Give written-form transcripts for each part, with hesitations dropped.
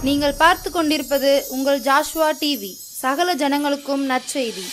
நீங்கள் பார்த்து கொண்டிருப்பது உங்கள் ஜாஷ்வா டிவி. சகல ஜனங்களுக்கும் நற்செய்தி.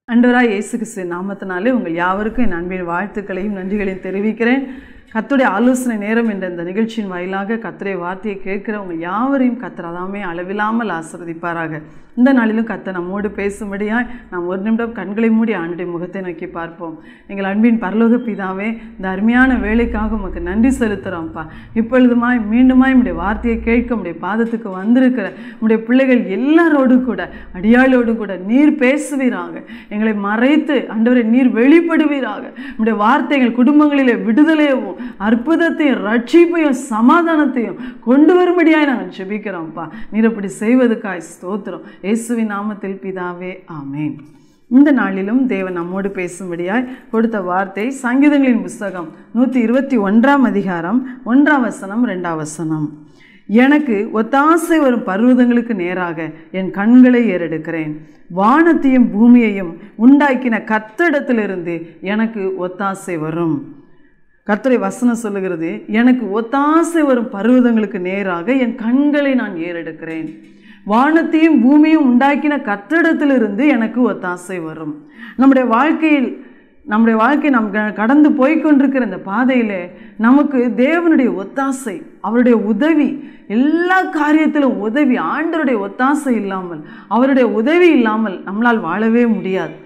ஆண்டவராய் இயேசு கிறிஸ்துவின் நாமத்தினாலே உங்கள் யாவருக்கும் என் அன்பின் வாழ்த்துக்களையும் நன்றிகளையும் தெரிவிக்கிறேன். கர்த்தருடைய ஆலோசனை நேரம் என்ற இந்த நிகழ்ச்சியின் வாயிலாக கர்த்தருடைய வார்த்தையை கேட்கிற உங்கள் யாவரையும் கர்த்தர் அதாமே அளவில்லாமல் ஆசீர்வதிப்பாராக. இந்த நாளிலும் கர்த்தர் நம்மோடு பேசும்படியாய் நாம் ஒரு நிமிடம் கண்களை மூடி ஆண்டுடைய முகத்தை நோக்கி பார்ப்போம். எங்கள் அன்பின் பரலோக பிதாவே, இந்த அருமையான வேலைக்காக உமக்கு நன்றி செலுத்துகிறோம்ப்பா. இப்பொழுதுமாய் மீண்டுமாய் உடைய வார்த்தையை கேட்க உடைய பாதத்துக்கு வந்திருக்கிற உடைய பிள்ளைகள் எல்லாரோடும் கூட அடியாளோடும் கூட நீர் பேசுவீராக. எங்களை மறைத்து ஆண்டவரை நீர் வெளிப்படுவீராக. உடைய வார்த்தைகள் குடும்பங்களிலே விடுதலையவும் அற்புதத்தையும் ரட்சிப்பையும் சமாதானத்தையும் கொண்டு வரும்படியாய் நாங்கள் ஜெபிக்கிறோம்ப்பா. நீர் அப்படி செய்வதற்காய் ஸ்தோத்திரம். இயேசுவின் நாமத்தில் பிதாவே, ஆமேன். இந்த நாளிலும் தேவன் நம்மோடு பேசும்படியாய் கொடுத்த வார்த்தை சங்கீதங்களின் புஸ்தகம் 121 அதிகாரம் 1 வசனம் 2 வசனம். எனக்கு ஒத்தாசை வரும் பர்வதங்களுக்கு நேராக என் கண்களை ஏறெடுக்கிறேன். வானத்தையும் பூமியையும் உண்டாக்கின கர்த்தரிடத்திலிருந்து எனக்கு ஒத்தாசை வரும். கர்த்தருடைய வசனம் சொல்லுகிறது, எனக்கு ஒத்தாசை வரும் பர்வதங்களுக்கு நேராக என் கண்களை நான் ஏறெடுக்கிறேன். வானத்தையும் பூமியும் உண்டாக்கின கர்த்தரிடத்திலிருந்து எனக்கு ஒத்தாசை வரும். நம்முடைய வாழ்க்கை நாம் கடந்து போய்கொண்டிருக்கிற இந்த பாதையில் நமக்கு தேவனுடைய ஒத்தாசை, அவருடைய உதவி, எல்லா காரியத்திலும் உதவி. ஆண்டவருடைய ஒத்தாசை இல்லாமல், அவருடைய உதவி இல்லாமல் நம்மளால் வாழவே முடியாது.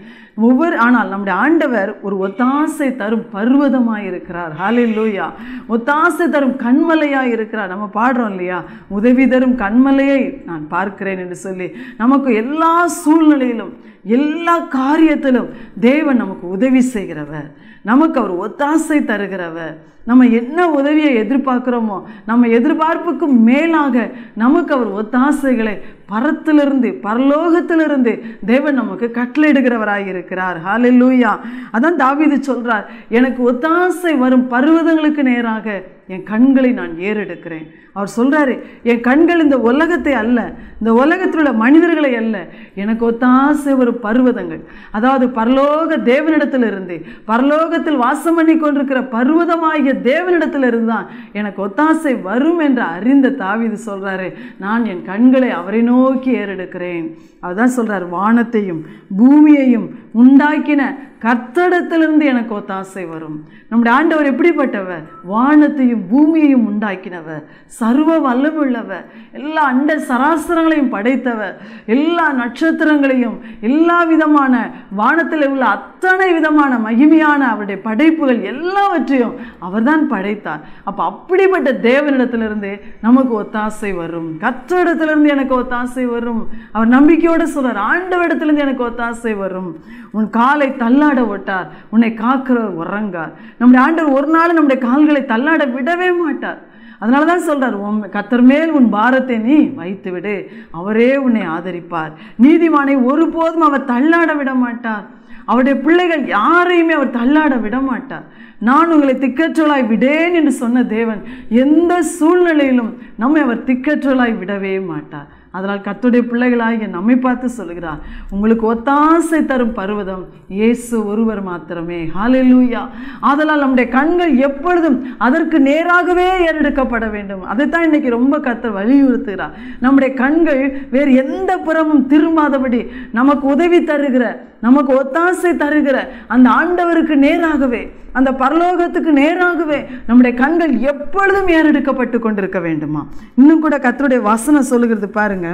ஆனால் நம்முடைய ஆண்டவர் ஒரு ஒத்தாசை தரும் பர்வதமாய் இருக்கிறார். ஹல்லேலூயா. ஒத்தாசை தரும் கண்மலையாய் இருக்கிறார். நம்ம பாடுறோம் இல்லையா, உதவி தரும் கண்மலையை நான் பார்க்கிறேன் என்று சொல்லி. நமக்கு எல்லா சூழ்நிலையிலும் எல்லா காரியத்திலும் தேவன் நமக்கு உதவி செய்கிறவர். நமக்கு அவர் ஒத்தாசை தருகிறவர். நம்ம என்ன உதவியை எதிர்பார்க்கிறோமோ நம்ம எதிர்பார்ப்புக்கு மேலாக நமக்கு அவர் ஒத்தாசைகளை பரத்திலிருந்து பரலோகத்திலிருந்து தேவன் நமக்கு கட்டளையிடுகிறவராய் இருக்கிறார். ஹல்லேலூயா. அதான் தாவீது சொல்றார், எனக்கு ஒத்தாசை வரும் பர்வதங்களுக்கு நேராக என் கண்களை நான் ஏறெடுக்கிறேன். அவர் சொல்றாரு, என் கண்கள் இந்த உலகத்தை அல்ல, இந்த உலகத்தில் உள்ள மனிதர்களை அல்ல, எனக்கு ஒத்தாசை வரும் பர்வதங்கள், அதாவது பரலோக தேவனிடத்திலிருந்து, பரலோகத்தில் வாசம் பண்ணி கொண்டிருக்கிற பர்வதமாகிய தேவனிடத்திலிருந்து தான் எனக்கு ஒத்தாசை வரும் என்று அறிந்த தாவீது சொல்றாரு, நான் என் கண்களை அவரை நோக்கி ஏறெடுக்கிறேன். அதுதான் சொல்றார், வானத்தையும் பூமியையும் உண்டாக்கின கர்த்தரிடத்திலிருந்து எனக்கு ஒத்தாசை வரும். நம்முடைய ஆண்டவர் எப்படிப்பட்டவர்? வானத்தையும் பூமியையும் உண்டாக்கினவர், சர்வ வல்லமுள்ளவர், எல்லா அண்ட சராசரங்களையும் படைத்தவர், எல்லா நட்சத்திரங்களையும் எல்லா விதமான வானத்தில் உள்ள அத்தனை விதமான மகிமையான அவருடைய படைப்புகள் எல்லாவற்றையும் அவர்தான் படைத்தார். அப்போ அப்படிப்பட்ட தேவனிடத்திலிருந்து நமக்கு ஒத்தாசை வரும். கர்த்தரிடத்திலிருந்து எனக்கு ஒத்தாசை வரும். அவர் நம்பிக்கையோடு சொல்றார், ஆண்டவரிடத்திலிருந்து எனக்கு ஒத்தாசை வரும். உன் காலை தள்ளாட விட்டார், உன்னை காக்கிறவர் உறங்கார். நம்முடைய ஆண்டவர் ஒரு நாள் நம்முடைய கால்களை தள்ளாட விடவே மாட்டார். அதனாலதான் சொல்றார், கர்த்தர் மேல் உன் பாரத்தை நீ வைத்து விடு, அவரே உன்னை ஆதரிப்பார். நீதிமானை ஒருபோதும் அவர் தள்ளாட விட மாட்டார். அவருடைய பிள்ளைகள் யாரையுமே அவர் தள்ளாட விட மாட்டார். நான் உங்களை திக்கற்றலாய் விடேன் என்று சொன்ன தேவன் எந்த சூழ்நிலையிலும் நம்மை அவர் திக்கற்றலாய் விடவே மாட்டார். அதனால் கர்த்தருடைய பிள்ளைகளாகிய நம்மை பார்த்து சொல்கிறார், உங்களுக்கு ஒத்தாசை தரும் பர்வதம் இயேசு ஒருவர் மாத்திரமே. ஹல்லேலூயா. ஆதலால் நம்முடைய கண்கள் எப்பொழுதும் அதற்கு நேராகவே ஏறெடுக்கப்பட வேண்டும். அதைத்தான் இன்னைக்கு ரொம்ப கர்த்தர் வலியுறுத்துகிறார். நம்முடைய கண்கள் வேறு எந்த புறமும் திரும்பாதபடி நமக்கு உதவி தருகிற, நமக்கு ஒத்தாசை தருகிற அந்த ஆண்டவருக்கு நேராகவே, அந்த பரலோகத்துக்கு நேராகவே நம்முடைய கண்கள் எப்பொழுதும் ஏறெடுக்கப்பட்டு கொண்டிருக்க வேண்டுமா? இன்னும் கூட கர்த்தருடைய வசனம் சொல்லுகிறது பாருங்க.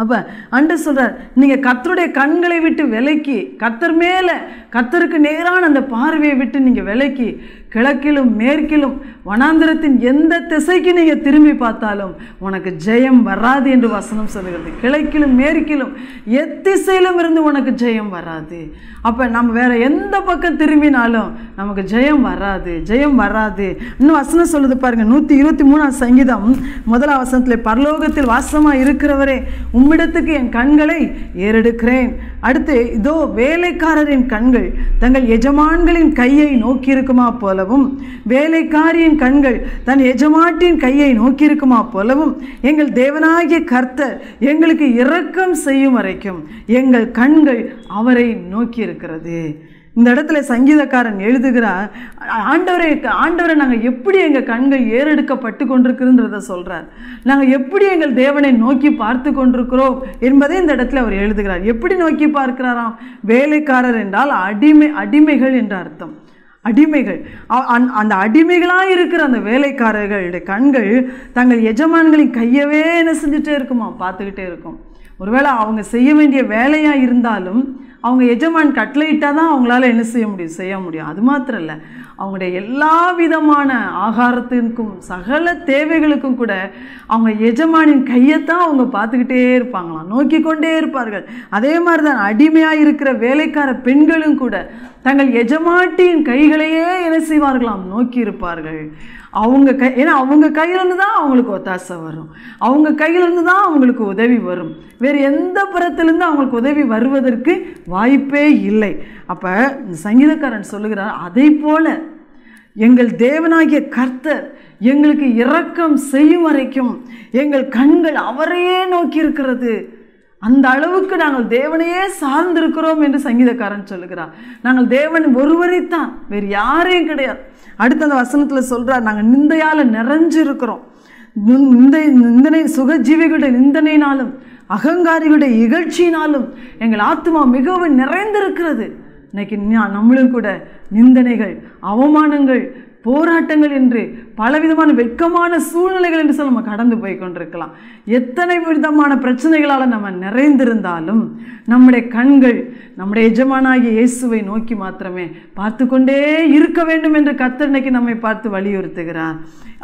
அப்ப ஆண்டவர் சொல்றார், நீங்க கர்த்தருடைய கண்களை விட்டு விலக்கி கர்த்தர் மேல, கர்த்தருக்கு நேரான அந்த பார்வையை விட்டு நீங்க விலக்கி கிழக்கிலும் மேற்கிலும் வனாந்திரத்தின் எந்த திசைக்கு நீங்க திரும்பி பார்த்தாலும் உனக்கு ஜெயம் வராது என்று வசனம் சொல்லுகிறது. கிழக்கிலும் மேற்கிலும் எத்திசையிலும் இருந்து உனக்கு ஜெயம் வராது. அப்ப நம்ம வேற எந்த பக்கம் திரும்பினாலும் நமக்கு ஜெயம் வராது, ஜெயம் வராது. இன்னும் வசனம் சொல்லுது பாருங்க, 123 சங்கீதம் 1 வசனத்துல, பரலோகத்தில் வாசமா இருக்கிறவரே, உம்மிடத்துக்கு என் கண்களை ஏறெடுக்கிறேன். அடுத்து, இதோ வேலைக்காரரின் கண்கள் தங்கள் எஜமான்களின் கையை நோக்கியிருக்குமா போலவும், வேலைக்காரியின் கண்கள் தன் எஜமாட்டின் கையை நோக்கியிருக்குமா போலவும், எங்கள் தேவனாகிய கர்த்தர் எங்களுக்கு இரக்கம் செய்யும் வரைக்கும் எங்கள் கண்கள் அவரை நோக்கி இருக்கிறது. இந்த இடத்துல சங்கீதக்காரன் எழுதுகிறார், ஆண்டவரை நாங்கள் எப்படி எங்கள் கண்கள் ஏறெடுக்கப்பட்டு கொண்டிருக்கிறோன்றதை சொல்கிறார். நாங்கள் எப்படி எங்கள் தேவனை நோக்கி பார்த்து கொண்டிருக்கிறோம் என்பதை இந்த இடத்துல அவர் எழுதுகிறார். எப்படி நோக்கி பார்க்கிறாராம்? வேலைக்காரர் என்றால் அடிமைகள் என்ற அர்த்தம். அடிமைகள், அந்த அடிமைகளாக இருக்கிற அந்த வேலைக்காரர்களுடைய கண்கள் தங்கள் எஜமான்களின் கையவே என்ன செஞ்சுட்டே இருக்குமா, பார்த்துக்கிட்டே இருக்கும். ஒருவேளை அவங்க செய்ய வேண்டிய வேலையாக இருந்தாலும் அவங்க எஜமான் கட்டளையிட்டால் தான் அவங்களால என்ன செய்ய முடியும். அது மாத்திரம் இல்லை, அவங்களுடைய எல்லா விதமான ஆகாரத்திற்கும் சகல தேவைகளுக்கும் கூட அவங்க எஜமானின் கையைத்தான் அவங்க பார்த்துக்கிட்டே இருப்பாங்களாம், நோக்கி கொண்டே இருப்பார்கள். அதே மாதிரி தான் அடிமையாக இருக்கிற வேலைக்கார பெண்களும் கூட தங்கள் எஜமாட்டியின் கைகளையே என்ன செய்வார்களாம், நோக்கி இருப்பார்கள். ஏன்னா அவங்க கையிலேருந்து தான் அவங்களுக்கு ஒத்தாசை வரும், அவங்க கையிலேருந்து தான் அவங்களுக்கு உதவி வரும். வேறு எந்த புறத்திலிருந்து அவங்களுக்கு உதவி வருவதற்கு வாய்ப்பே இல்லை. அப்போ சங்கீதக்காரன் சொல்லுகிறார், அதை போல எங்கள் தேவனாகிய கர்த்தர் எங்களுக்கு இரக்கம் செய்யும் வரைக்கும் எங்கள் கண்கள் அவரையே நோக்கி இருக்கிறது. அந்த அளவுக்கு நாங்கள் தேவனையே சார்ந்திருக்கிறோம் என்று சங்கீதக்காரன் சொல்லுகிறார். நாங்கள் தேவன் ஒருவரைத்தான், வேறு யாரையும் கிடையாது. அடுத்த அந்த வசனத்தில் சொல்கிறார், நாங்கள் நிந்தையால் நிறைஞ்சிருக்கிறோம். நிந்தனை சுகஜீவிகளுடைய நிந்தனையினாலும் அகங்காரிகளுடைய இகழ்ச்சியினாலும் எங்கள் ஆத்மா மிகவும் நிறைந்திருக்கிறது. இன்னைக்கு நம்மளும் கூட நிந்தனைகள், அவமானங்கள், போராட்டங்கள் என்று பலவிதமான வெட்கமான சூழ்நிலைகள் என்று சொல்ல நம்ம கடந்து போய் கொண்டிருக்கலாம். எத்தனை விதமான பிரச்சனைகளால் நம்ம நிறைந்திருந்தாலும் நம்முடைய கண்கள் நம்முடைய எஜமானாகிய இயேசுவை நோக்கி மாத்திரமே பார்த்து கொண்டே இருக்க வேண்டும் என்று கர்த்தர் இன்னைக்கு நம்மை பார்த்து வலியுறுத்துகிறார்.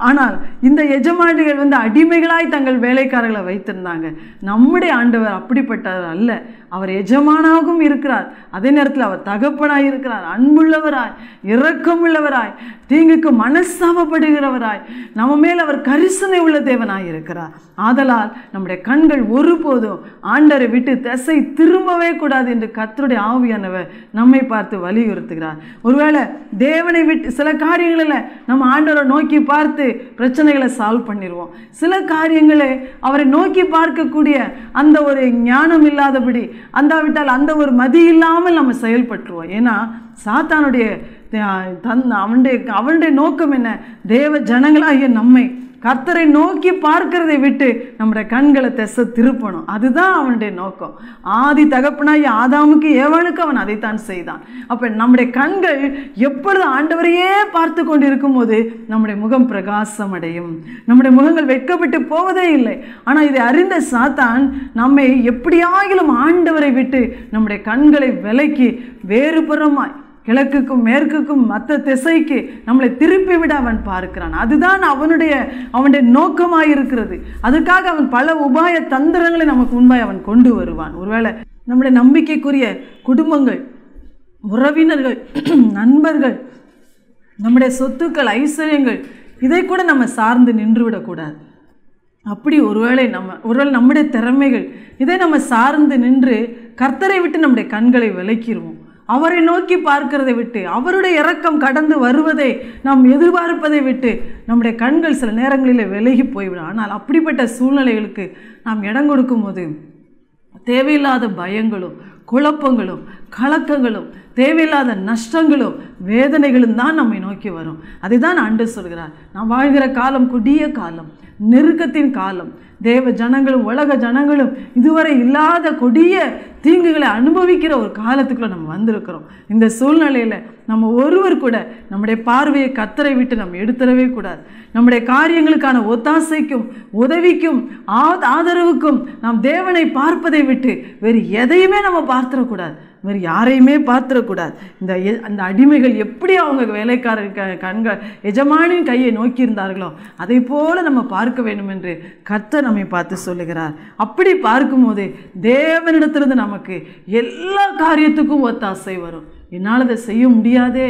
ஆனால் இந்த எஜமானிகள் அடிமைகளாய் தங்கள் வேலைக்காரர்களை வைத்திருந்தாங்க. நம்முடைய ஆண்டவர் அப்படிப்பட்டவர் அல்ல. அவர் எஜமானாகவும் இருக்கிறார், அதே நேரத்தில் அவர் தகப்பனாய் இருக்கிறார். அன்புள்ளவராய், இரக்கமுள்ளவராய், தீங்குக்கு மனஸ்தாபப்படுகிறவராய், நம்ம மேல் அவர் கரிசனை உள்ள தேவனாய் இருக்கிறார். ஆதலால் நம்முடைய கண்கள் ஒருபோதும் ஆண்டரை விட்டு திசை திரும்பவே கூடாது என்று கர்த்தருடைய ஆவியானவர் நம்மை பார்த்து வலியுறுத்துகிறார். ஒருவேளை தேவனை விட்டு சில காரியங்களில் நம்ம ஆண்டவரை நோக்கி பார்த்து பிரச்சனைகளை சால்வ் பண்ணிடுவோம். சில காரியங்களை அவரை நோக்கி பார்க்கக்கூடிய அந்த ஒரு ஞானம் இல்லாதபடி, அந்தாவிட்டால் அந்த ஒரு மதி இல்லாமல் நம்ம செயல்பட்டுருவோம். ஏன்னா சாத்தானுடைய அவனுடைய நோக்கம் என்ன? தேவ ஜனங்களாகிய நம்மை கர்த்தரை நோக்கி பார்க்கிறதை விட்டு நம்முடைய கண்களை திசை திருப்பணும். அதுதான் அவனுடைய நோக்கம். ஆதி தகப்பனாய் ஆதாமுக்கு ஏவாளுக்கு அவன் அதைத்தான் செய்தான். அப்போ நம்முடைய கண்கள் எப்பொழுது ஆண்டவரையே பார்த்து கொண்டு இருக்கும்போது நம்முடைய முகம் பிரகாசம் அடையும், நம்முடைய முகங்கள் வெட்கப்பட்டு போவதே இல்லை. ஆனால் இதை அறிந்த சாத்தான் நம்மை எப்படியாகிலும் ஆண்டவரை விட்டு நம்முடைய கண்களை விலக்கி வேறுபுறமாய் கிழக்குக்கும் மேற்குக்கும் மற்ற திசைக்கு நம்மளை திருப்பி விட அவன் பார்க்கிறான். அதுதான் அவனுடைய நோக்கமாக இருக்கிறது. அதுக்காக அவன் பல உபாய தந்திரங்களை நமக்கு முன்பாய் அவன் கொண்டு வருவான். ஒருவேளை நம்முடைய நம்பிக்கைக்குரிய குடும்பங்கள், உறவினர்கள், நண்பர்கள், நம்முடைய சொத்துக்கள், ஐஸ்வர்யங்கள், இதை கூட நம்ம சார்ந்து நின்று விடக்கூடாது. அப்படி ஒருவேளை நம்முடைய திறமைகள், இதை நம்ம சார்ந்து நின்று கர்த்தரை விட்டு நம்முடைய கண்களை விலக்கிடுவோம். அவரை நோக்கி பார்க்கிறதை விட்டு, அவருடைய இரக்கம் கடந்து வருவதை நாம் எதிர்பார்ப்பதை விட்டு நம்முடைய கண்கள் சில நேரங்களில் விலகி போய்விடும். ஆனால் அப்படிப்பட்ட சூழ்நிலைகளுக்கு நாம் இடம் கொடுக்கும் போது தேவையில்லாத பயங்களும் குழப்பங்களும் கலக்கங்களும் தேவையில்லாத நஷ்டங்களும் வேதனைகளும் தான் நம்மை நோக்கி வரும். அதை தான் ஆண்டவர் சொல்கிறார், நாம் வாழ்கிற காலம் கொடிய காலம், நெருக்கத்தின் காலம். தேவ ஜனங்களும் உலக ஜனங்களும் இதுவரை இல்லாத கொடிய தீங்குகளை அனுபவிக்கிற ஒரு காலத்துக்குள்ள நம்ம வந்திருக்கிறோம். இந்த சூழ்நிலையில் நம்ம ஒருவர் கூட நம்முடைய பார்வையை கர்த்தரை விட்டு நம்ம எடுத்துடவே கூடாது. நம்முடைய காரியங்களுக்கான ஒத்தாசைக்கும் உதவிக்கும் ஆதரவுக்கும் நாம் தேவனை பார்ப்பதை விட்டு வேறு எதையுமே நம்ம பார்த்துடக்கூடாது, வேறு யாரையுமே பார்த்துடக்கூடாது. அந்த அடிமைகள் எப்படி அவங்க வேலைக்காரர் கண்கள் எஜமானின் கையை நோக்கி இருந்தார்களோ அதை போல நம்ம பார்க்க வேண்டும் என்று கர்த்தர் நம்மை பார்த்து சொல்லுகிறார். அப்படி பார்க்கும்போது தேவனிடத்திலிருந்து நமக்கு எல்லா காரியத்துக்கும் ஒத்தாசை வரும். என்னால் அதை செய்ய முடியாதே,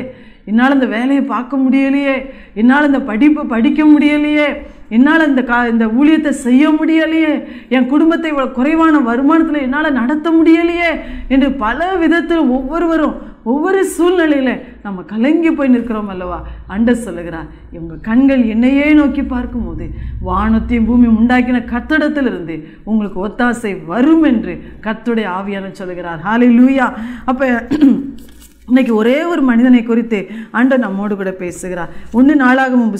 என்னால் இந்த வேலையை பார்க்க முடியலையே, என்னால் இந்த படிப்பு படிக்க முடியலையே, என்னால் இந்த ஊழியத்தை செய்ய முடியலையே, என் குடும்பத்தை குறைவான வருமானத்தில் என்னால் நடத்த முடியலையே என்று பல விதத்தில் ஒவ்வொருவரும் ஒவ்வொரு சூழ்நிலையில நம்ம கலங்கி போய் நிற்கிறோம் அல்லவா? ஆண்டவர் சொல்லுகிறார், உங்கள் கண்கள் என்னையே நோக்கி பார்க்கும்போது வானத்தையும் பூமியும் உண்டாக்கின கர்த்தரிடத்திலிருந்து உங்களுக்கு ஒத்தாசை வரும் என்று கர்த்தருடைய ஆவியானவர் சொல்லுகிறார். ஹல்லேலூயா. அப்போ இன்னைக்கு ஒரே ஒரு மனிதனை குறித்து ஆண்டவர் நம்மோடு கூட பேசுகிறார். 2 நாளாகமும்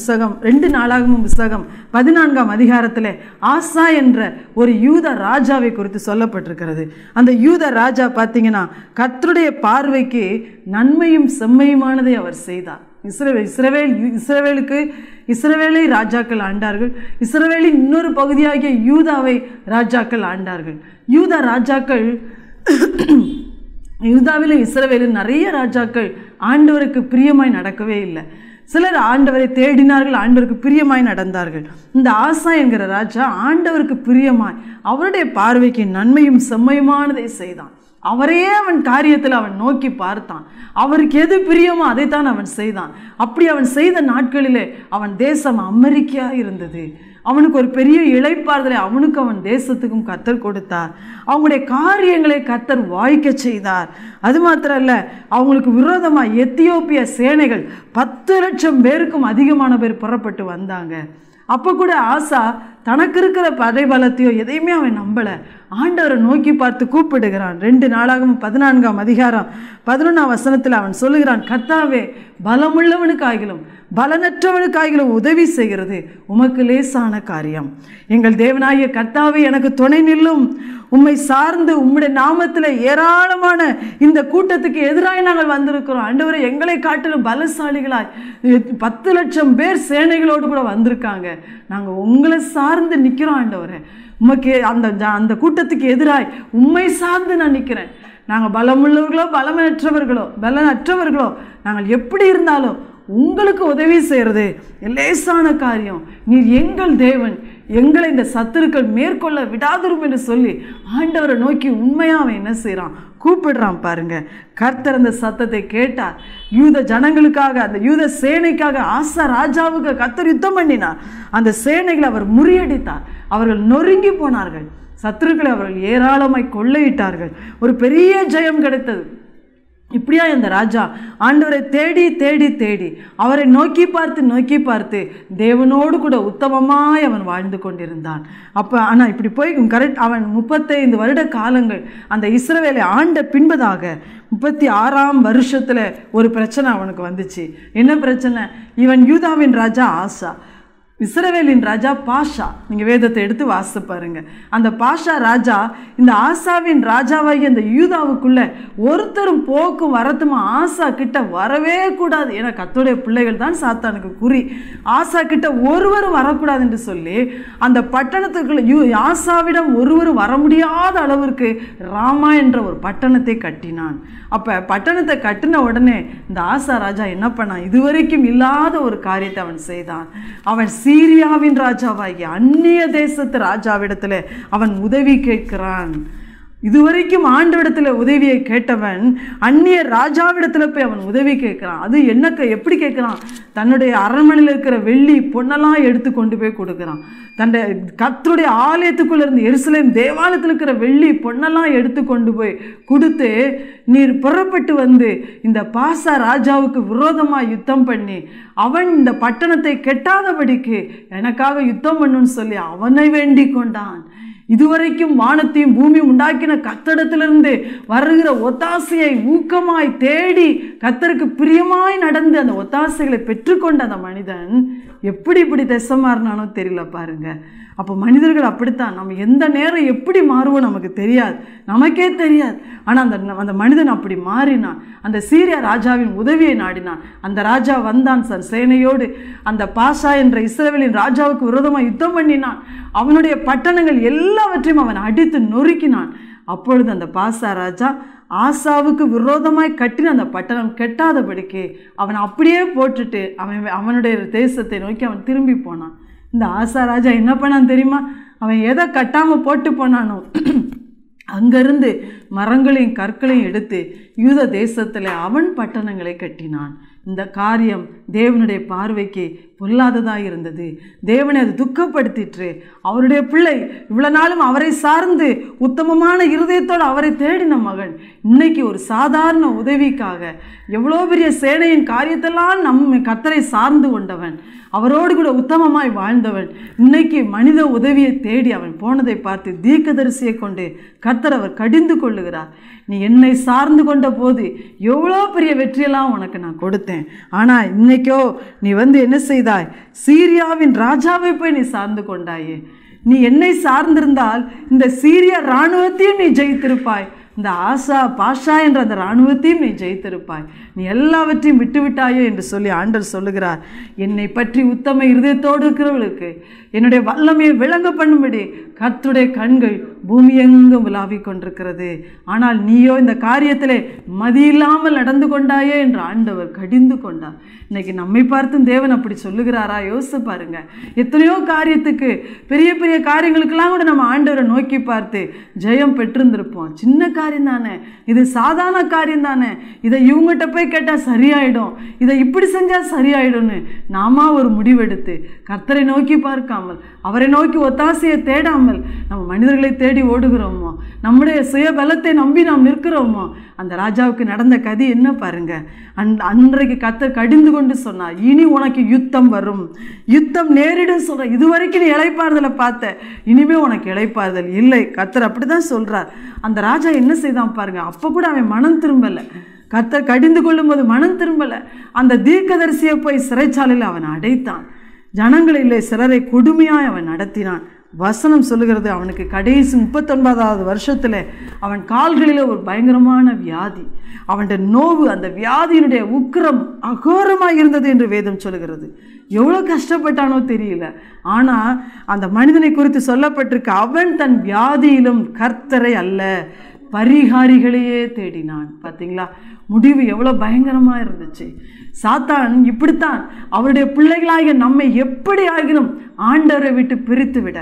புஸ்தகம் 14ஆம் அதிகாரத்தில் ஆசா என்ற ஒரு யூத ராஜாவை குறித்து சொல்லப்பட்டிருக்கிறது. அந்த யூத ராஜா பார்த்தீங்கன்னா கர்த்தருடைய பார்வைக்கு நன்மையும் செம்மையுமானதை அவர் செய்தார். இஸ்ரவேலை ராஜாக்கள் ஆண்டார்கள். இஸ்ரவேலின் இன்னொரு பகுதியாகிய யூதாவை ராஜாக்கள் ஆண்டார்கள். யூதாவிலும் இஸ்ரவேலிலும் நிறைய ராஜாக்கள் ஆண்டவருக்கு பிரியமாய் நடக்கவே இல்லை. சிலர் ஆண்டவரை தேடினார்கள், ஆண்டவருக்கு பிரியமாய் நடந்தார்கள். இந்த ஆசா என்கிற ராஜா ஆண்டவருக்கு பிரியமாய் அவருடைய பார்வைக்கு நன்மையும் செம்மையுமானதை செய்தான். அவரையே அவன் காரியத்தில் அவன் நோக்கி பார்த்தான். அவருக்கு எது பிரியமோ அதைத்தான் அவன் செய்தான். அப்படி அவன் செய்த நாட்களிலே அவன் தேசம் அமெரிக்கா இருந்தது. அவனுக்கு ஒரு பெரிய இளைப்பாறுதலை அவனுக்கு அவன் தேசத்துக்கும் கர்த்தர் கொடுத்தார். அவங்களுடைய காரியங்களை கர்த்தர் வாய்க்க செய்தார். அது மாத்திரம் அல்ல, அவங்களுக்கு விரோதமாக எத்தியோப்பிய சேனைகள் 10 லட்சம் பேருக்கும் அதிகமான பேர் புறப்பட்டு வந்தாங்க. அப்போ கூட ஆசா தனக்கு இருக்கிற படைபலத்தையோ எதையுமே அவன் நம்பலை. ஆண்டவரை நோக்கி பார்த்து கூப்பிடுகிறான். 2 நாளாகமும் 14ஆம் அதிகாரம் 11ஆம் வசனத்தில் அவன் சொல்லுகிறான், கர்த்தாவே, பலமுள்ளவனுக்காகிலும் பலனற்றவனுக்காகிலும் உதவி செய்கிறது உமக்கு லேசான காரியம். எங்கள் தேவனாகிய கர்த்தாவே, எனக்கு துணை நில்லும். உம்மை சார்ந்து உம்முடைய நாமத்தில் ஏராளமான இந்த கூட்டத்துக்கு எதிராக நாங்கள் வந்திருக்கிறோம். ஆண்டவரை, எங்களை காட்டிலும் பலசாலிகளாய் 10 லட்சம் பேர் சேனைகளோடு கூட வந்திருக்காங்க. நாங்கள் உங்களை சார்ந்து நிற்கிறோம். ஆண்டவரை, உமக்கு அந்த கூட்டத்துக்கு எதிராய் உம்மை சார்ந்து நான் நிற்கிறேன். நாங்கள் பலமுள்ளவர்களோ பலனற்றவர்களோ நாங்கள் எப்படி இருந்தாலும் உங்களுக்கு உதவி செய்கிறது லேசான காரியம். நீர் எங்கள் தேவன், எங்களை இந்த சத்துருக்கள் மேற்கொள்ள விடாதிரும் என்று சொல்லி ஆண்டவரை நோக்கி உண்மையாக அவன் என்ன செய்கிறான்? கூப்பிடுறான். பாருங்க, கர்த்தர் அந்த சத்தத்தை கேட்டார். யூத ஜனங்களுக்காக, அந்த யூத சேனைக்காக ஆசா ராஜாவுக்கு கர்த்தர் யுத்தம் பண்ணினார். அந்த சேனைகளை அவர் முறியடித்தார். அவர்கள் நொறுங்கி போனார்கள். சத்துருக்களை அவர்கள் ஏராளமாய் கொள்ளையிட்டார்கள். ஒரு பெரிய ஜெயம் கிடைத்தது. இப்படியா இந்த ராஜா ஆண்டவரை தேடி தேடி தேடி அவரை நோக்கி பார்த்து தேவனோடு கூட உத்தமமாய் அவன் வாழ்ந்து கொண்டிருந்தான். அப்போ ஆனால் இப்படி போய் அவன் 35 வருட காலங்கள் அந்த இஸ்ரவேலை ஆண்ட பின்பதாக 36ஆம் வருஷத்தில் ஒரு பிரச்சனை அவனுக்கு வந்துச்சு. என்ன பிரச்சனை? இவன் யூதாவின் ராஜா ஆசா, இஸ்ரவேலின் ராஜா பாஷா. நீங்கள் வேதத்தை எடுத்து வாசித்து பாருங்க. அந்த பாஷா ராஜா இந்த ஆசாவின் ராஜாவாகி அந்த யூதாவுக்குள்ள ஒருத்தரும் போக்கும் வரத்துமா ஆசா கிட்ட வரவே கூடாது. ஏன்னா கர்த்தருடைய பிள்ளைகள் தான் சாத்தானுக்கு குறி. ஆசா கிட்ட ஒருவரும் வரக்கூடாது என்று சொல்லி அந்த பட்டணத்துக்குள்ள ஆசாவிடம் ஒருவரும் வர முடியாத அளவிற்கு ராமா என்ற ஒரு பட்டணத்தை கட்டினான். அப்போ பட்டணத்தை கட்டின உடனே இந்த ஆசா ராஜா என்ன பண்ணான்? இதுவரைக்கும் இல்லாத ஒரு காரியத்தை அவன் செய்தான். அவன் சீரியாவின் ராஜாவாகிய அந்நிய தேசத்து ராஜாவிடத்தில் அவன் உதவி கேட்கிறான். இதுவரைக்கும் ஆண்டவிடத்தில் உதவியை கேட்டவன் அந்நிய ராஜாவிடத்தில் போய் அவன் உதவி கேட்குறான். அது எப்படி கேட்குறான்? தன்னுடைய அரண்மனையில் இருக்கிற வெள்ளி பொன்னெல்லாம் எடுத்து கொண்டு போய் கொடுக்குறான். தன்னுடைய கர்த்தருடைய ஆலயத்துக்குள்ள இருந்து எருசலேம் தேவாலயத்தில் இருக்கிற வெள்ளி பொன்னெல்லாம் எடுத்து கொண்டு போய் கொடுத்து, நீர் புறப்பட்டு வந்து இந்த பாசா ராஜாவுக்கு விரோதமாக யுத்தம் பண்ணி அவன் இந்த பட்டணத்தை கெட்டாதபடிக்கு எனக்காக யுத்தம் பண்ணுன்னு சொல்லி அவனை வேண்டிக் கொண்டான். இதுவரைக்கும் வானத்தையும் பூமியும் உண்டாக்கின கர்த்தரிடத்திலிருந்து வருகிற ஒத்தாசையை ஊக்கமாய் தேடி கர்த்தருக்கு பிரியமாய் நடந்து அந்த ஒத்தாசைகளை பெற்றுக்கொண்ட அந்த மனிதன் எப்படி இப்படி திசைமாறினானோ தெரியல. பாருங்க, அப்போ மனிதர்கள் அப்படித்தான். நம்ம எந்த நேரம் எப்படி மாறுவோம் நமக்கு தெரியாது, நமக்கே தெரியாது. ஆனால் அந்த மனிதன் அப்படி மாறினான். அந்த சீரியா ராஜாவின் உதவியை நாடினான். அந்த ராஜா வந்தான் சேனையோடு அந்த பாஷா என்ற இஸ்ரவேலின் ராஜாவுக்கு விரோதமாக யுத்தம் பண்ணினான். அவனுடைய பட்டணங்கள் எல்லாவற்றையும் அவன் அடித்து நொறுக்கினான். அப்பொழுது அந்த பாஷா ராஜா ஆசாவுக்கு விரோதமாய் கட்டின அந்த பட்டணம் கெட்டாதபடிக்கு அவன் அப்படியே போட்டுட்டு அவனுடைய தேசத்தை நோக்கி அவன் திரும்பி போனான். இந்த ஆசா ராஜா என்ன பண்ணான் தெரியுமா? அவன் எதை கட்டாமல் போட்டு போனானோ அங்கிருந்து மரங்களையும் கற்களையும் எடுத்து யூத தேசத்தில் அவன் பட்டணங்களை கட்டினான். இந்த காரியம் தேவனுடைய பார்வைக்கு பொல்லாததாக இருந்தது. தேவனை அது துக்கப்படுத்திற்று. அவருடைய பிள்ளை இவ்வளவு நாளும் அவரை சார்ந்து உத்தமமான இருதயத்தோடு அவரை தேடின மகன் இன்னைக்கு ஒரு சாதாரண உதவிக்காக எவ்வளோ பெரிய சேனையின் காரியத்தெல்லாம் கர்த்தரை சார்ந்து கொண்டவன், அவரோடு கூட உத்தமமாய் வாழ்ந்தவன், இன்னைக்கு மனித உதவியை தேடி அவன் போனதை பார்த்து தீர்க்கதரிசியை கொண்டு கர்த்தர் அவர் கடிந்து கொள்ளுகிறார். நீ என்னை சார்ந்து கொண்ட போது எவ்வளோ பெரிய வெற்றியெல்லாம் உனக்கு நான் கொடுத்தேன். ஆனால் இன்னைக்கோ நீ என்ன செய்தாய்? சீரியாவின் ராஜாவை போய் நீ சார்ந்து கொண்டாயே. நீ என்னை சார்ந்திருந்தால் இந்த சீரியா இராணுவத்தையும் நீ ஜெயித்திருப்பாய், இந்த ஆசா பாஷா என்ற அந்த இராணுவத்தையும் நீ ஜெயித்திருப்பாய். நீ எல்லாவற்றையும் விட்டுவிட்டாயே என்று சொல்லி ஆண்டவர் சொல்லுகிறார். என்னை பற்றி உத்தம இருதயத்தோடு இருக்கிறவர்களுக்கு என்னுடைய வல்லமையை விளங்க பண்ணும்படி கர்த்தருடைய கண்கள் பூமி எங்கும் விளாவிக் கொண்டிருக்கிறது. ஆனால் நீயோ இந்த காரியத்திலே மதியில்லாமல் நடந்து கொண்டாயே என்று ஆண்டவர் கடிந்து கொண்டார். இன்னைக்கு நம்மை பார்த்தும் தேவன் அப்படி சொல்லுகிறாரா? யோசித்து பாருங்க. எத்தனையோ காரியத்துக்கு பெரிய பெரிய காரியங்களுக்கெல்லாம் கூட நம்ம ஆண்டவரை நோக்கி பார்த்து ஜெயம் பெற்றிருந்திருப்போம். சின்ன காரியம் தானே, இது சாதாரண காரியம் தானே, இதை இவங்ககிட்ட போய் கேட்டால் சரியாயிடும், இதை இப்படி செஞ்சால் சரியாயிடும்னு நாம ஒரு முடிவெடுத்து கர்த்தரை நோக்கி பார்க்காமல், அவரை நோக்கி ஒத்தாசையை தேடாமல் நம்ம மனிதர்களை தேடி ஓடுகிறோமோ, நம்முடைய சுய பலத்தை நம்பி நாம் நிற்கிறோமோ, அந்த ராஜாவுக்கு நடந்த கதி என்ன பாருங்க. அன்றைக்கு கர்த்தர் கடிந்து கொண்டு சொன்னார், இனி உனக்கு யுத்தம் வரும், யுத்தம் நேரிடும் சொல்ற. இதுவரைக்கும் நீ இளைப்பாறுதலை பார்த்த, இனிமே உனக்கு இளைப்பாறுதல் இல்லை. கர்த்தர் அப்படிதான் சொல்றார். அந்த ராஜா என்ன செய்தான் பாருங்க. அப்ப கூட அவன் மனம் திரும்பல. கர்த்தர் கடிந்து கொள்ளும் போது மனம் திரும்பல. அந்த தீர்க்கதரிசியை போய் சிறைச்சாலையில் அவன் அடைத்தான். ஜனங்களிலே சிலரை கொடுமையாய் அவன் நடத்தினான். வசனம் சொல்லுகிறது, அவனுக்கு கடைசி 39வது வருஷத்துல அவன் கால்களில் ஒரு பயங்கரமான வியாதி, அவனுடைய நோவு, அந்த வியாதியினுடைய உக்கிரம் அகோரமாக இருந்தது என்று வேதம் சொல்லுகிறது. எவ்வளோ கஷ்டப்பட்டானோ தெரியல. ஆனால் அந்த மனிதனை குறித்து சொல்லப்பட்டிருக்கு, அவன் தன் வியாதியிலும் கர்த்தரை அல்ல பரிகாரிகளையே தேடினான். பார்த்தீங்களா, முடிவு எவ்வளோ பயங்கரமாக இருந்துச்சு. சாத்தான் இப்படித்தான் அவருடைய பிள்ளைகளாகிய நம்மை எப்படி ஆகினும் ஆண்டவரை விட்டு பிரித்து விட,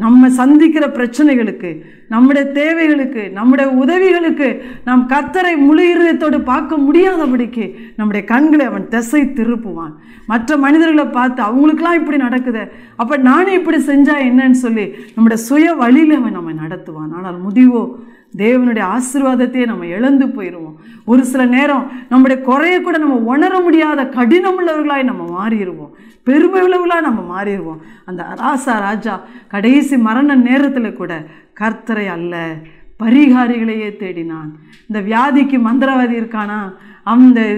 நம்ம சந்திக்கிற பிரச்சனைகளுக்கு, நம்முடைய தேவைகளுக்கு, நம்முடைய உதவிகளுக்கு நாம் கர்த்தரை முழு இருதயத்தோடு பார்க்க முடியாதபடிக்கு நம்முடைய கண்களை அவன் திசை திருப்புவான். மற்ற மனிதர்களை பார்த்து அவங்களுக்கெல்லாம் இப்படி நடக்குது, அப்போ நானும் இப்படி செஞ்சா என்னன்னு சொல்லி நம்முடைய சுய வழியில் அவன் நம்ம நடத்துவான். ஆனால் முடிவோ தேவனுடைய ஆசீர்வாதத்தையே நம்ம இழந்து போயிடுவோம். ஒரு சில நேரம் நம்முடைய குறைய கூட நம்ம உணர முடியாத கடினம் உள்ளவர்களாய் நம்ம மாறிடுவோம், பெருமை உள்ளவர்களாக நம்ம மாறிடுவோம். அந்த ராஜா கடைசி மரண நேரத்தில் கூட கர்த்தரை அல்ல பரிகாரிகளையே தேடினான். இந்த வியாதிக்கு மந்திரவாதி இருக்கானா,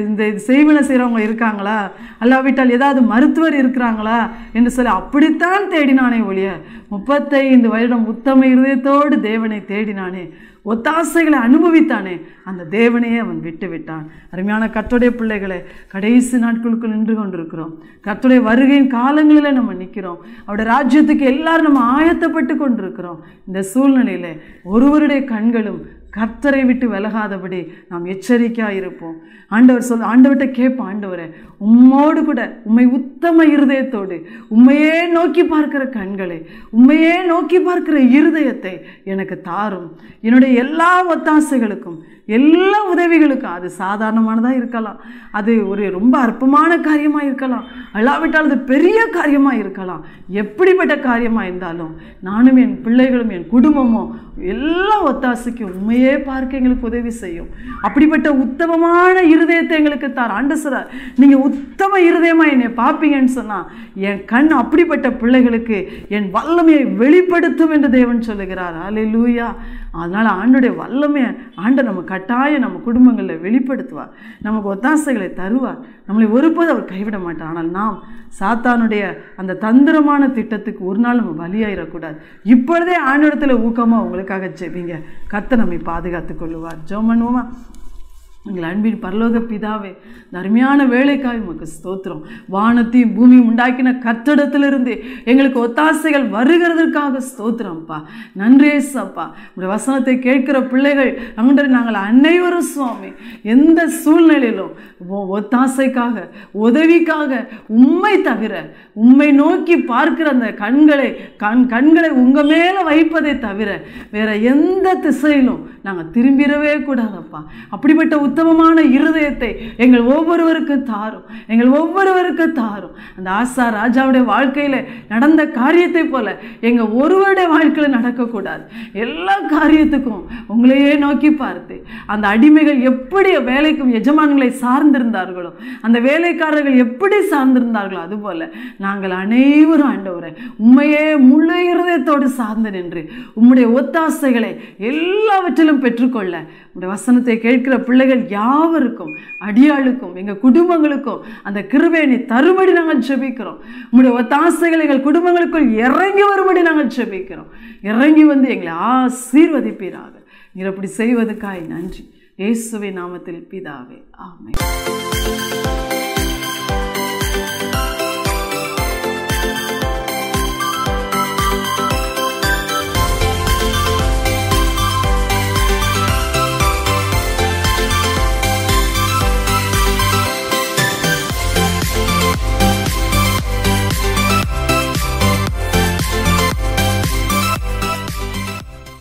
இந்த செய்வனை செய்கிறவங்க இருக்காங்களா, அல்லாவிட்டால் ஏதாவது மருத்துவர் இருக்கிறாங்களா என்று சொல்லி அப்படித்தான் தேடினானே ஒழிய 35 வருடம் உத்தம இருதயத்தோடு தேவனை தேடினானே, ஒத்தாசைகளை அனுபவித்தானே, அந்த தேவனையே அவன் விட்டு விட்டான். அருமையான கர்த்தருடைய பிள்ளைகளை, கடைசி நாட்களுக்குள் நின்று கொண்டிருக்கிறோம். கர்த்தருடைய வருகையின் காலங்களில் நம்ம நிற்கிறோம். அவருடைய ராஜ்யத்துக்கு எல்லாரும் நம்ம ஆயத்தப்பட்டு கொண்டிருக்கிறோம். இந்த சூழ்நிலையில் ஒருவருடைய கண்களும் கர்த்தரை விட்டு விலகாதபடி நாம் எச்சரிக்கையாக இருப்போம். ஆண்டவர்கிட்ட கேட்போம், ஆண்டவரே உம்மோடு கூட உம்மை உத்தம இருதயத்தோடு உம்மையே நோக்கி பார்க்கிற கண்களை, உம்மையே நோக்கி பார்க்கிற இருதயத்தை எனக்கு தாரும். என்னுடைய எல்லா ஒத்தாசைகளுக்கும் எல்லா உதவிகளுக்கும், அது சாதாரணமானதாக இருக்கலாம், அது ஒரு ரொம்ப அற்பமான காரியமாக இருக்கலாம், அல்லாவிட்டால் அது பெரிய காரியமாக இருக்கலாம். எப்படிப்பட்ட காரியமாக இருந்தாலும் நானும் என் பிள்ளைகளும் என் குடும்பமும் எல்லா ஒத்தாசைக்கும் உண்மையே பார்க்க எங்களுக்கு உதவி செய்யும். அப்படிப்பட்ட உத்தமமான இருதயத்தை எங்களுக்கு தார். ஆண்டு சொல்றார், நீங்கள் உத்தம இருதயமாக என்னை பார்ப்பீங்கன்னு சொன்னால் என் கண் அப்படிப்பட்ட பிள்ளைகளுக்கு என் வல்லமையை வெளிப்படுத்தும் என்று தேவன் சொல்லுகிறார். அல்லேலூயா. அதனால் ஆண்டுடைய வல்லமையை நம்ம கட்டாயம் நம்ம குடும்பங்களில் வெளிப்படுத்துவார், நமக்கு ஒத்தாசைகளை தருவார், நம்மளை ஒருபோது அவர் கைவிட மாட்டார். ஆனால் நாம் சாத்தானுடைய அந்த தந்திரமான திட்டத்துக்கு ஒரு நாள் நம்ம பலியாயிடக்கூடாது. இப்பொழுதே ஆண்டவரிடத்தில் ஊக்கமாக உங்களுக்காக ஜெபிங்க, கர்த்தர் நம்மை பாதுகாத்து கொள்ளுவார். ஜெபம் பண்ணுவோமா? எங்கள் அன்பின் பரலோக பிதாவே, அருமையான வேலைக்காய் உமக்கு ஸ்தோத்திரம். வானத்தையும் பூமியும் உண்டாக்கின கர்த்தரிடத்திலிருந்து எங்களுக்கு ஒத்தாசைகள் வருகிறதற்காக ஸ்தோத்திரம்ப்பா. நன்றேசப்பா. உங்களுடைய வசனத்தை கேட்கிற பிள்ளைகள் நாங்கள் அனைவரும் சுவாமி எந்த சூழ்நிலையிலும் ஒத்தாசைக்காக உதவிக்காக உம்மை தவிர, உம்மை நோக்கி பார்க்கிற அந்த கண்களை உங்கள் மேலே வைப்பதை தவிர வேற எந்த திசையிலும் நாங்கள் திரும்பிடவே கூடாதப்பா. அப்படிப்பட்ட உத்தமமான இருதயத்தை எங்கள் ஒவ்வொருவருக்கும் தாரும், எங்கள் ஒவ்வொருவருக்கும் தாரும். அந்த ஆசா ராஜாவுடைய வாழ்க்கையில் நடந்த காரியத்தை போல எங்கள் ஒருவருடைய வாழ்க்கையில் நடக்கக்கூடாது. எல்லா காரியத்துக்கும் உங்களையே நோக்கி பார்த்து அந்த அடிமைகள் எப்படி வேலைக்கும் எஜமான்களை சார்ந்திருந்தார்களோ, அந்த வேலைக்காரர்கள் எப்படி சார்ந்திருந்தார்களோ, அதுபோல நாங்கள் அனைவரும் ஆண்டவரே உம்மையே முழு இருதயத்தோடு சார்ந்து நின்று உம்முடைய ஒத்தாசைகளை எல்லாவற்றிலும் பெற்றுக்கொள்ள உம்முடைய வசனத்தை கேட்கிற பிள்ளைகள் யாவருக்கும், அடியாளுக்கும், எங்கள் குடும்பங்களுக்கும் அந்த கிருபையை நீ தரும்படி நாங்கள் ஜெபிக்கிறோம். உம்முடைய ஒத்தாசைகள் எங்கள் குடும்பங்களுக்குள் இறங்கி வரும்படி நாங்கள் ஜெபிக்கிறோம். இறங்கி வந்து எங்களை ஆசீர்வதிப்பீராக. நீர் அப்படி செய்வதற்காய் நன்றி. இயேசுவின் நாமத்தில் பிதாவே, ஆமென்.